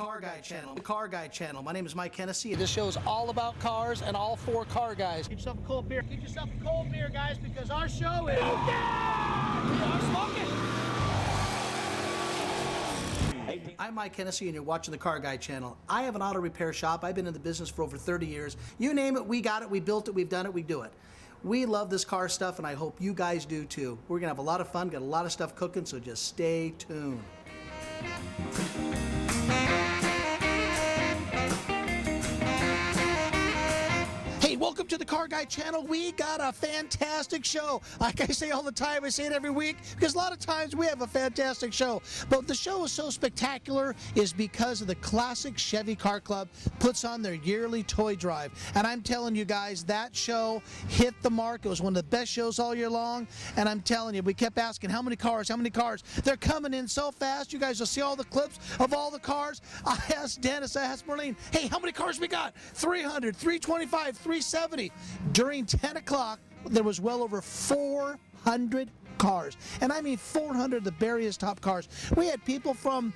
Car Guy Channel. The Car Guy Channel. My name is Mike Hennessy, and this show is all about cars and all four car guys. Get yourself a cold beer. Get yourself a cold beer, guys, because our show is... We are smoking! I'm Mike Hennessy, and you're watching the Car Guy Channel. I have an auto repair shop. I've been in the business for over 30 years. You name it, we got it, we built it, we've done it, we do it. We love this car stuff, and I hope you guys do too. We're gonna have a lot of fun, got a lot of stuff cooking, so just stay tuned. Hey, welcome to the Car Guy Channel. We got a fantastic show. Like I say all the time, I say it every week, because a lot of times we have a fantastic show. But the show is so spectacular is because of the Classic Chevy Car Club puts on their yearly toy drive. And I'm telling you guys, that show hit the mark. It was one of the best shows all year long. And I'm telling you, we kept asking, how many cars, how many cars? They're coming in so fast. You guys will see all the clips of all the cars. I asked Dennis, I asked Marlene, hey, how many cars we got? 300, 325, 370. During 10 o'clock, there was well over 400 cars, and I mean 400 of the various top cars. We had people from,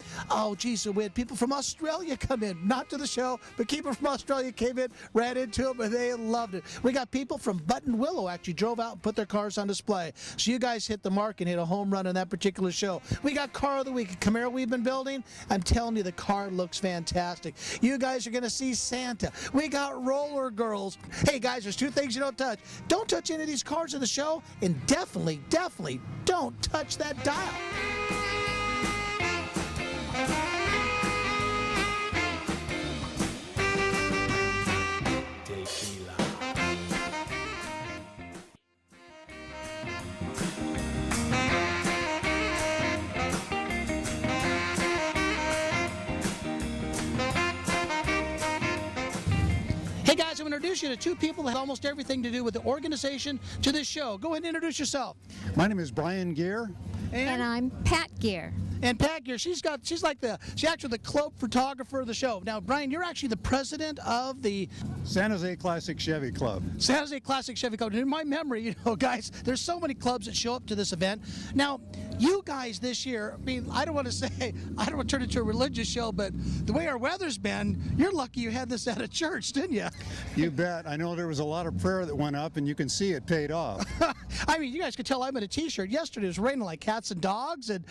we had people from Australia come in, not to the show, but people from Australia came in, ran into them, and they loved it. We got people from Button Willow actually drove out and put their cars on display. So you guys hit the mark and hit a home run on that particular show. We got Car of the Week, a Camaro we've been building. I'm telling you, the car looks fantastic. You guys are going to see Santa. We got Roller Girls. Hey guys, there's two things you don't touch. Don't touch any of these cars in the show, and definitely don't touch that dial. Hey guys, I'm going to introduce you to two people that have almost everything to do with the organization to this show. Go ahead and introduce yourself. My name is Brian Gear. And I'm Pat Gear. And Pat Gear, she's actually the club photographer of the show. Now, Brian, you're actually the president of the San Jose Classic Chevy Club. San Jose Classic Chevy Club. In my memory, you know, guys, there's so many clubs that show up to this event. Now, you guys this year, I mean, I don't want to turn it into a religious show, but the way our weather's been, you're lucky you had this at a church, didn't you? You bet. I know there was a lot of prayer that went up, and you can see it paid off. I mean, you guys could tell I'm in a t-shirt. Yesterday it was raining like cats and dogs and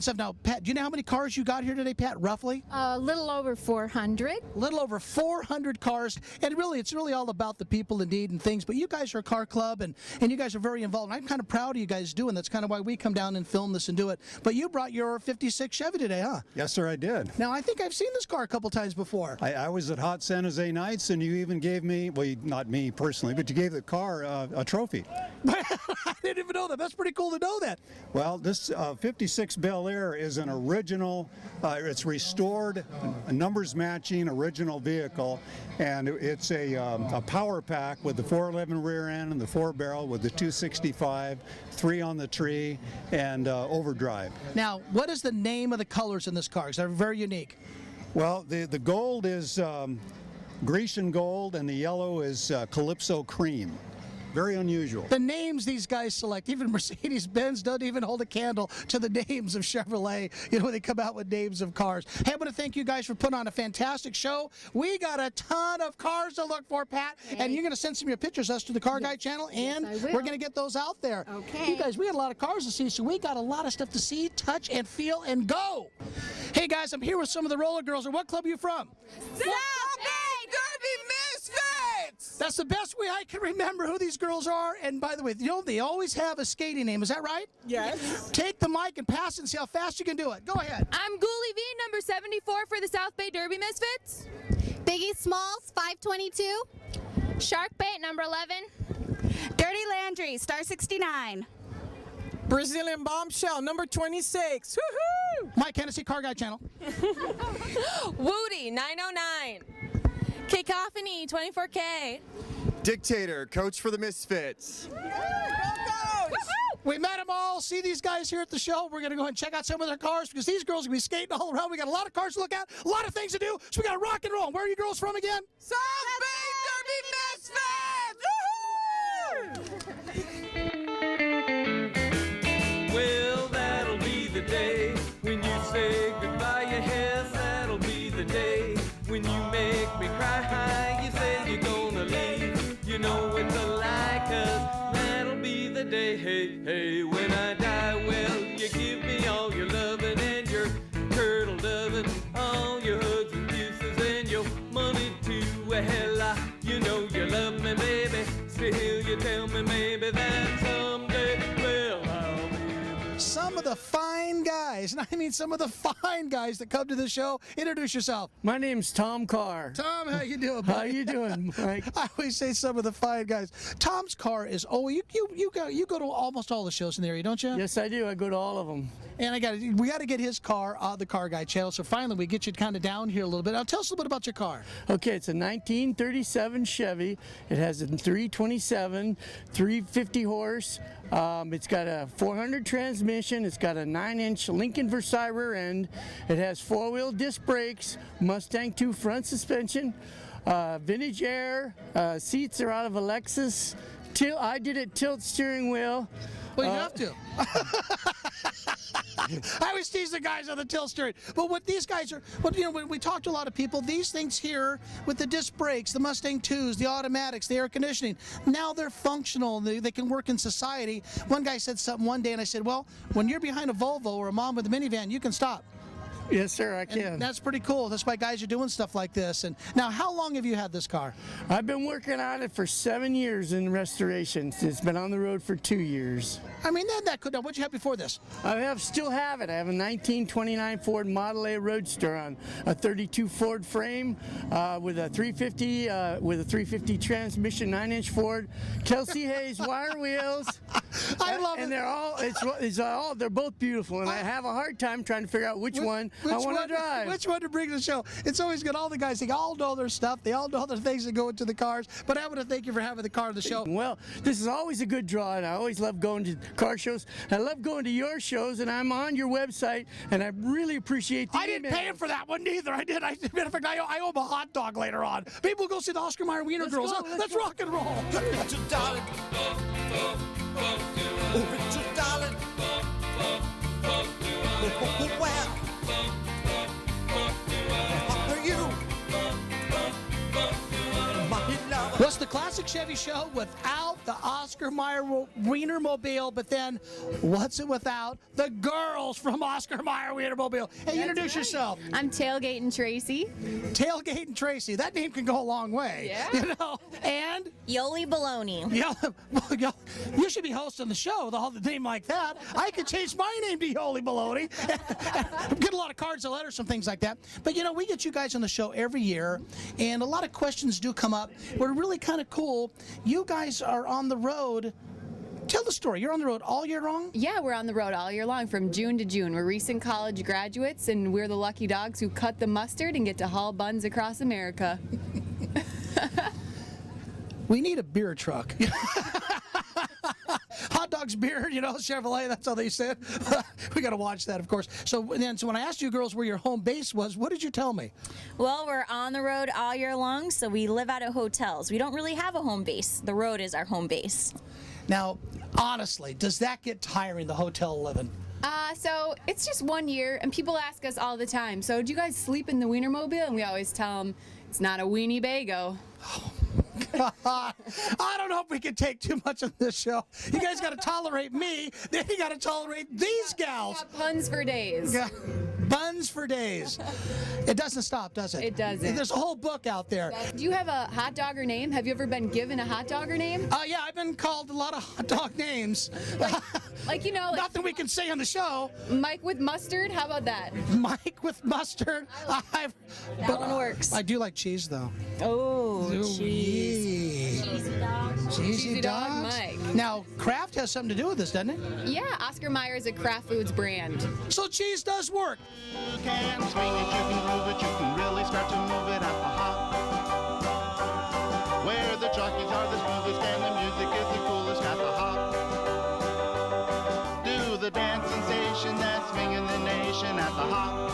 stuff. Now, Pat, do you know how many cars you got here today, Pat, roughly? A little over 400. A little over 400 cars, and it's really all about the people in need and things, but you guys are a car club, and you guys are very involved, and I'm kind of proud of you guys doing. That's kind of why we come down and film this and do it. But you brought your 56 Chevy today, huh? Yes, sir, I did. Now, I think I've seen this car a couple times before. I was at Hot San Jose Nights, and you even gave me, well, not me personally, but you gave the car a trophy. I didn't even know that. That's pretty cool to know that. Well, this 56 Bel Air is an original, it's restored, numbers matching original vehicle, and it's a power pack with the 411 rear end and the 4-barrel with the 265, 3 on the tree, and overdrive. Now, what is the name of the colors in this car? Because they're very unique. Well, the gold is Grecian gold, and the yellow is Calypso cream. Very unusual. The names these guys select, even Mercedes-Benz doesn't even hold a candle to the names of Chevrolet, you know, when they come out with names of cars. Hey, I want to thank you guys for putting on a fantastic show. We got a ton of cars to look for, Pat, and you're going to send some of your pictures us to the Car Guy Channel, and we're going to get those out there. Okay. You guys, we got a lot of cars to see, so we got a lot of stuff to see, touch, and feel, and go. Hey, guys, I'm here with some of the Roller Girls. And what club are you from? South Bay Derby Misfits! That's the best way I can remember who these girls are. And by the way, you know, they always have a skating name. Is that right? Yes. Take the mic and pass it and see how fast you can do it. Go ahead. I'm Ghoulie V, number 74 for the South Bay Derby Misfits. Biggie Smalls, 522. Shark Bait, number 11. Dirty Landry, star 69. Brazilian Bombshell, number 26. Woohoo! Mike Hennessy, Car Guy Channel. Woody, 909. Cacophony, 24K. Dictator, coach for the Misfits. We met them all. See these guys here at the show. We're going to go ahead and check out some of their cars because these girls are going to be skating all around. We got a lot of cars to look at, a lot of things to do, so we got to rock and roll. Where are you girls from again? South Bay Derby Misfits! Well, that'll be the day when you say goodbye, yes, that'll be the day. all your loving and your turtle doving, all your hugs and kisses and your money too. Well, you know you love me, baby. Still, you tell me maybe that someday, well, I'll be. Some of the fine guys, and I mean some of the fine guys that come to the show. Introduce yourself. My name's Tom Carr. Tom, how you doing, buddy? How you doing, Mike? I always say some of the fine guys. Tom's car is you go to almost all the shows in the area, don't you? Yes, I do. I go to all of them. And we got to get his car on the Car Guy channel. So finally, we get you kind of down here a little bit. Now tell us a little bit about your car. Okay, it's a 1937 Chevy. It has a 327, 350 horse. It's got a 400 transmission. It's got a 9-inch Lincoln Versailles rear end. It has 4-wheel disc brakes, Mustang 2 front suspension, vintage air. Seats are out of a Lexus. I did it tilt steering wheel. Well, you have to. I always tease the guys on the tilt steering. But what these guys are, when we talk to a lot of people, these things here with the disc brakes, the Mustang 2s, the automatics, the air conditioning, now they're functional and they can work in society. One guy said something one day and I said, well, when you're behind a Volvo or a mom with a minivan, you can stop. Yes, sir, I can. And that's pretty cool. That's why guys are doing stuff like this. And now, how long have you had this car? I've been working on it for 7 years in restoration. It's been on the road for 2 years. I mean, that could. Now, what'd you have before this? Still have it. I have a 1929 Ford Model A Roadster on a 32 Ford frame with a 350 transmission, 9-inch Ford. Kelsey Hayes wire wheels. I love it. And they're both beautiful. And I have a hard time trying to figure out which one I want to drive. Which one to bring to the show? It's always good. All the guys, they all know their stuff. They all know the things that go into the cars. But I want to thank you for having the car on the show. Well, this is always a good draw, and I always love going to car shows. I love going to your shows, and I'm on your website, and I really appreciate the I didn't pay him for that one either. I did. Matter of fact, I owe him a hot dog later on. Maybe we'll go see the Oscar Mayer Wiener Girls. Let's rock and roll. Richard Darling. Oh, Richard Darling. Where are you? My lover. What's the classic Chevy show without the Oscar Mayer Wienermobile? But then, what's it without the girls from Oscar Mayer Wienermobile? Hey, introduce yourself. I'm Tailgating Tracy. Tailgate and Tracy. That name can go a long way. Yeah. You know. And Yoli Baloney. yeah, you should be hosting the show with a name like that. I could change my name to Yoli Baloney. Get a lot of cards and letters and things like that. But we get you guys on the show every year, and a lot of questions do come up. We're really kind of cool. You guys are on the road. Tell the story. You're on the road all year long? Yeah, we're on the road all year long from June to June. We're recent college graduates, and we're the lucky dogs who cut the mustard and get to haul buns across America. We need a beer truck. Hot dogs, beer, Chevrolet, that's how they said. We got to watch that, of course. So when I asked you girls where your home base was, what did you tell me? Well, we're on the road all year long, so we live out of hotels. We don't really have a home base. The road is our home base. Now, honestly, does that get tiring, the hotel living? So it's just 1 year, and people ask us all the time, so do you guys sleep in the Wienermobile? And we always tell them, it's not a weenie bago. God, I don't know if we can take too much of this show. You guys got to tolerate me, then you got to tolerate these gals. Puns for days. Yeah. Buns for days. It doesn't stop, does it? It doesn't. There's a whole book out there. Do you have a hot dogger name? Have you ever been given a hot dogger name? Yeah, I've been called a lot of hot dog names. Nothing we can say on the show. Mike with mustard? How about that? Mike with mustard. That one works. I do like cheese, though. Oh, cheese. Cheesy dogs. Cheesy dog dogs. Mike. Now, Kraft has something to do with this, doesn't it? Yeah, Oscar Mayer is a Kraft Foods brand. So cheese does work. You can swing it, you can groove it, you can really start to move it at the hop. Where the jockeys are the smoothest and the music is the coolest at the hop. Do the dance sensation that's swinging the nation at the hop.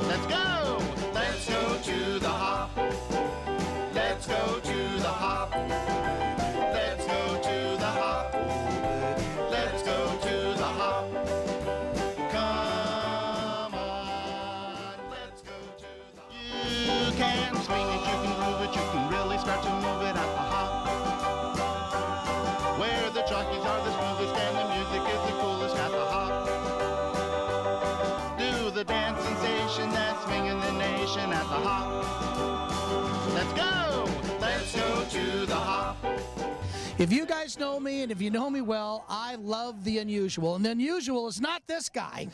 Let's go! Let's go to the hop. Let's go to the hop. Let's go to the hop. Let's go to the hop. Come on, let's go to the hop. You nation at the hop. Let's go! Let's go to the hop. If you guys know me, and if you know me well, I love the unusual. And the unusual is not this guy.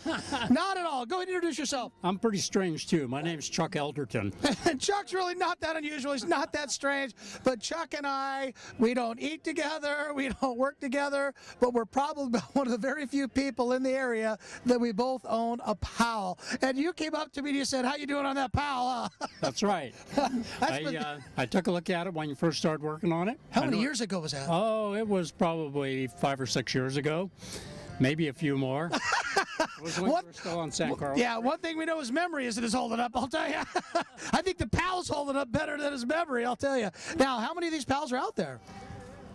Not at all. Go ahead and introduce yourself. I'm pretty strange, too. My name's Chuck Elderton. And Chuck's really not that unusual. He's not that strange. But Chuck and I, we don't eat together. We don't work together. But we're probably one of the very few people in the area that we both own a PAL. And you came up to me and you said, how you doing on that PAL? That's right. I took a look at it when you first started working on it. How many years ago was that? Oh, it was probably 5 or 6 years ago. Maybe a few more. It was when we were still on San Carlos. Yeah, one thing we know his memory isn't as holding up, I'll tell you. I think the PAL's holding up better than his memory, I'll tell you. Now, how many of these PALs are out there?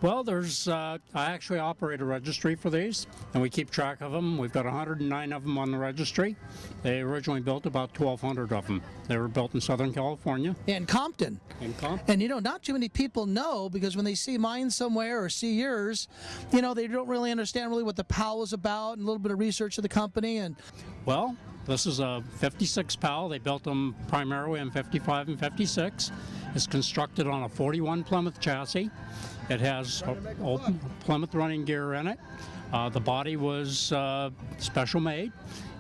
Well, there's, I actually operate a registry for these, and we keep track of them. We've got 109 of them on the registry. They originally built about 1,200 of them. They were built in Southern California. In Compton. In Compton. And, you know, not too many people know, because when they see mine somewhere or see yours, you know, they don't really understand really what the PAL was about and a little bit of research of the company. And well, this is a 56 PAL. They built them primarily in 55 and 56. It's constructed on a 41 Plymouth chassis. It has open Plymouth running gear in it. The body was special made,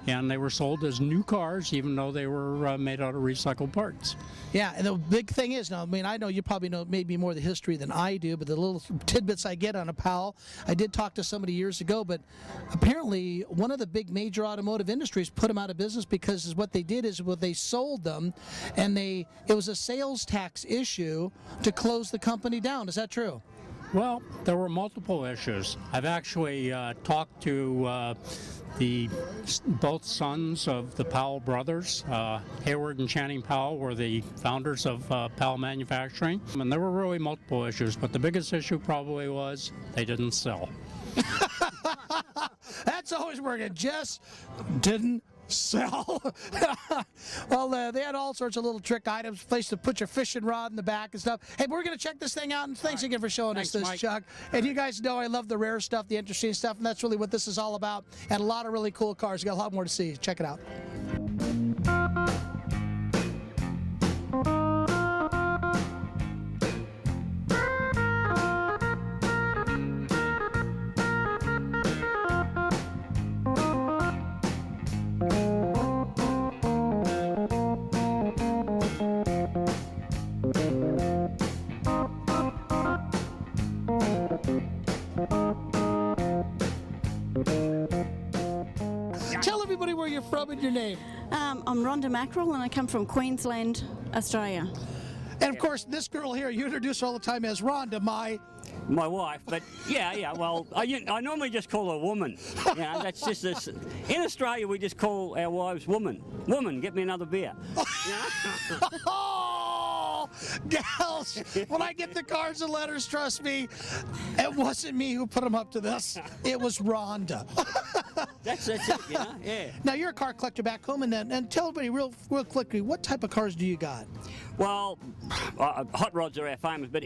and they were sold as new cars, even though they were made out of recycled parts. Yeah, and the big thing is, now, I mean, I know you probably know maybe more of the history than I do, but the little tidbits I get on a PAL, I did talk to somebody years ago, but apparently one of the big major automotive industries put them out of business because what they did is they sold them, and it was a sales tax issue to close the company down. Is that true? Well, there were multiple issues. I've actually talked to both sons of the Powell brothers. Hayward and Channing Powell were the founders of Powell Manufacturing. And there were really multiple issues, but the biggest issue probably was they didn't sell. That's always working. Just didn't sell. Well, they had all sorts of little trick items, place to put your fishing rod in the back and stuff. Hey, we're going to check this thing out, and thanks again for showing us this, Mike. Chuck. And you guys know I love the rare stuff, the interesting stuff, and that's really what this is all about. And a lot of really cool cars. We got a lot more to see. Check it out. Tell everybody where you're from and your name. I'm Rhonda Mackerel, and I come from Queensland, Australia. And of course, this girl here, you introduce her all the time as Rhonda, my wife, but yeah, well, I normally just call her woman. You know, that's just this. In Australia, we just call our wives woman. Woman, get me another beer. Oh, gals, when I get the cards and letters, trust me, it wasn't me who put them up to this. It was Rhonda. That's it, you know, yeah. Now, you're a car collector back home, and tell everybody real quickly, what type of cars do you got? Well, hot rods are our famous, but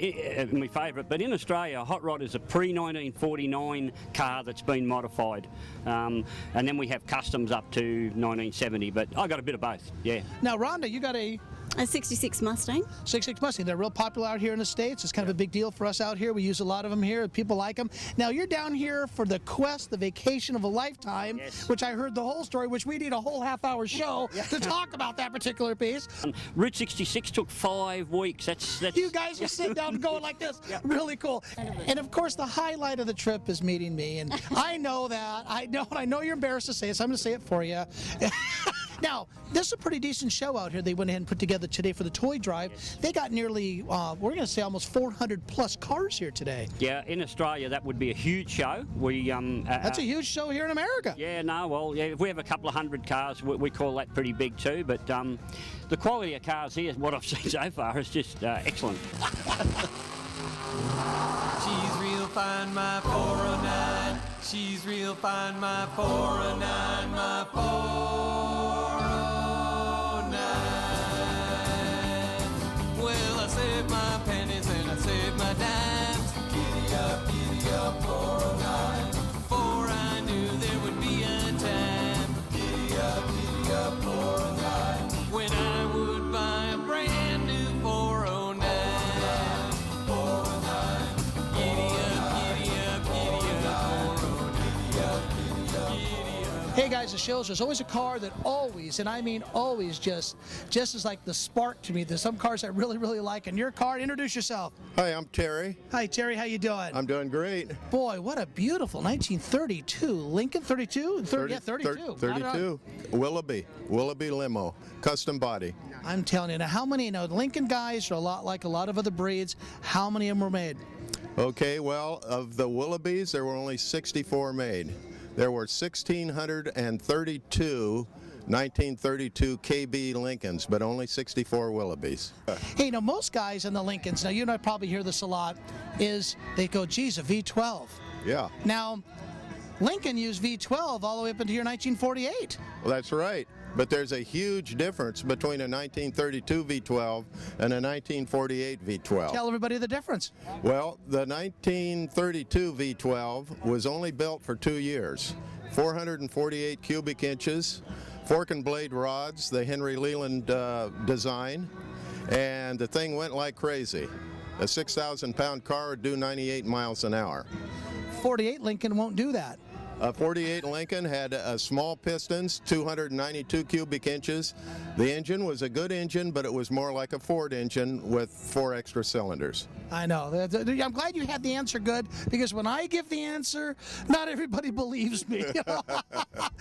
my favourite. But in Australia, a hot rod is a pre-1949 car that's been modified, and then we have customs up to 1970. But I got a bit of both. Yeah. Now, Rhonda, you got a 66 Mustang. 66 Mustang. They're real popular out here in the States. It's kind of a big deal for us out here. We use a lot of them here. People like them. Now, you're down here for the quest, the vacation of a lifetime, yes. Which I heard the whole story, which we need a whole half-hour show to talk about that particular piece. Route 66 took 5 weeks. That's You guys are sitting down and going like this. Yep. Really cool. And of course, the highlight of the trip is meeting me. And I know that. I know you're embarrassed to say it, so I'm going to say it for you. Now, this is a pretty decent show out here they went ahead and put together today for the toy drive. Yes. They got nearly, we're going to say almost 400 plus cars here today. Yeah, in Australia that would be a huge show. We That's a huge show here in America. Yeah, no, well, yeah, if we have a couple of hundred cars, we call that pretty big too. But the quality of cars here, what I've seen so far, is just excellent. She's real fine, my 409. She's real fine, my 409, my 409. Well, I saved my pennies and I saved my dimes. Giddy up, 409. Before I knew there would be a time. Giddy up, 409. When I would buy guys, it shows there's always a car that always, and I mean always, just is like the spark to me. There's some cars I really, really like. And your car, introduce yourself. Hi, I'm Terry. Hi, Terry. How you doing? I'm doing great. Boy, what a beautiful 1932 Lincoln 32. 32. 32. Willoughby limo, custom body. I'm telling you now, how many? Lincoln guys are a lot like a lot of other breeds. How many of them were made? Okay, well, of the Willoughbys, there were only 64 made. There were 1,632 1932 KB Lincolns, but only 64 Willoughbys. Hey, most guys in the Lincolns, now you and I probably hear this a lot, is they go, geez, a V12. Yeah. Now, Lincoln used V12 all the way up into your 1948. Well, that's right. But there's a huge difference between a 1932 V12 and a 1948 V12. Tell everybody the difference. Well, the 1932 V12 was only built for 2 years. 448 cubic inches, fork and blade rods, the Henry Leland design, and the thing went like crazy. A 6,000-pound car would do 98 miles an hour. 48 Lincoln won't do that. A 48 Lincoln had small pistons, 292 cubic inches. The engine was a good engine, but it was more like a Ford engine with 4 extra cylinders. I know. I'm glad you had the answer good, because when I give the answer, not everybody believes me.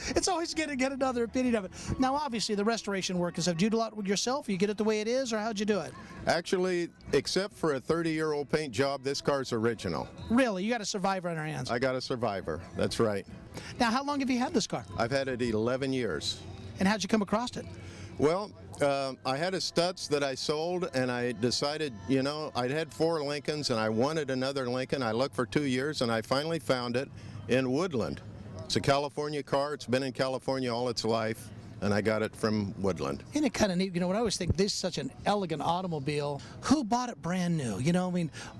It's always good to get another opinion of it. Now, obviously, the restoration work is, do you do a lot with yourself? You get it the way it is, or how'd you do it? Actually, except for a 30-year-old paint job, this car's original. Really? You got a Survivor on your hands? I got a Survivor. That's right. Now, how long have you had this car? I've had it 11 years. And how'd you come across it? Well, I had a Stutz that I sold, and I decided, I'd had 4 Lincolns, and I wanted another Lincoln. I looked for 2 years, and I finally found it in Woodland. It's a California car. It's been in California all its life, and I got it from Woodland. Isn't it kind of neat? What I always think, this is such an elegant automobile. Who bought it brand new?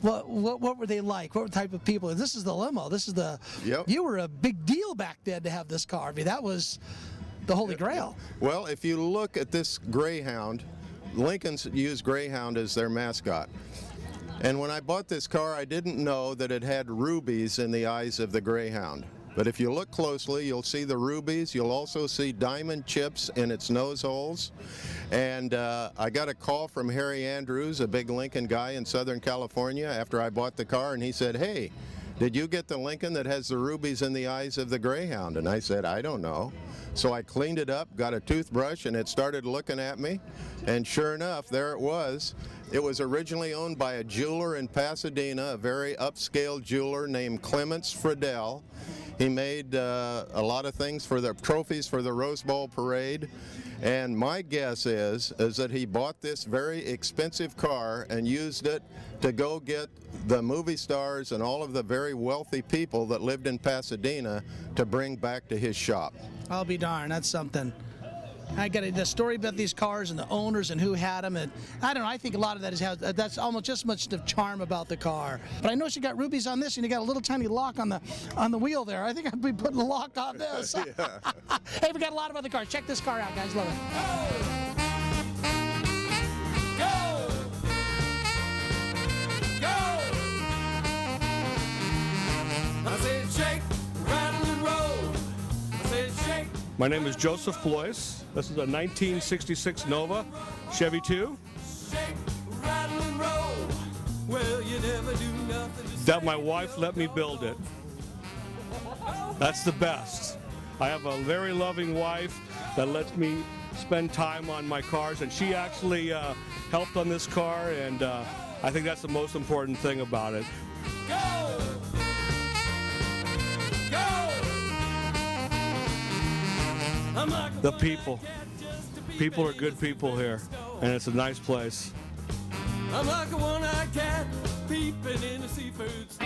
What were they like? What type of people? This is the limo. This is the. Yep. You were a big deal back then to have this car. I mean, that was the Holy Grail. Well, if you look at this Greyhound, Lincolns use Greyhound as their mascot. And when I bought this car, I didn't know that it had rubies in the eyes of the Greyhound. But if you look closely, you'll see the rubies. You'll also see diamond chips in its nose holes. And I got a call from Harry Andrews, a big Lincoln guy in Southern California, after I bought the car, and he said, "Hey, did you get the Lincoln that has the rubies in the eyes of the Greyhound?" And I said, "I don't know." So I cleaned it up, got a toothbrush, and it started looking at me. And sure enough, there it was. It was originally owned by a jeweler in Pasadena, a very upscale jeweler named Clements Friedel. He made a lot of things for the trophies for the Rose Bowl parade. And my guess is that he bought this very expensive car and used it to go get the movie stars and all of the very wealthy people that lived in Pasadena to bring back to his shop. I'll be darned. That's something. I got the story about these cars and the owners and who had them, and I don't know. I think a lot of that is how that's almost just much the charm about the car. But I noticed you got rubies on this, and you got a little tiny lock on the wheel there. I think I'd be putting a lock on this. Hey, we got a lot of other cars. Check this car out, guys. Love it. Go! Go! I said shake, rattle and roll. I said shake. My name is Joseph Plois. This is a 1966 Nova Chevy 2. Shake, rattle and roll. Well, you never do nothing. That my wife let me build it. That's the best. I have a very loving wife that lets me spend time on my cars, and she actually helped on this car, and I think that's the most important thing about it. Go! Go! The people. People are good people here, and it's a nice place. I'm like a one-eyed cat peeping in the seafood store.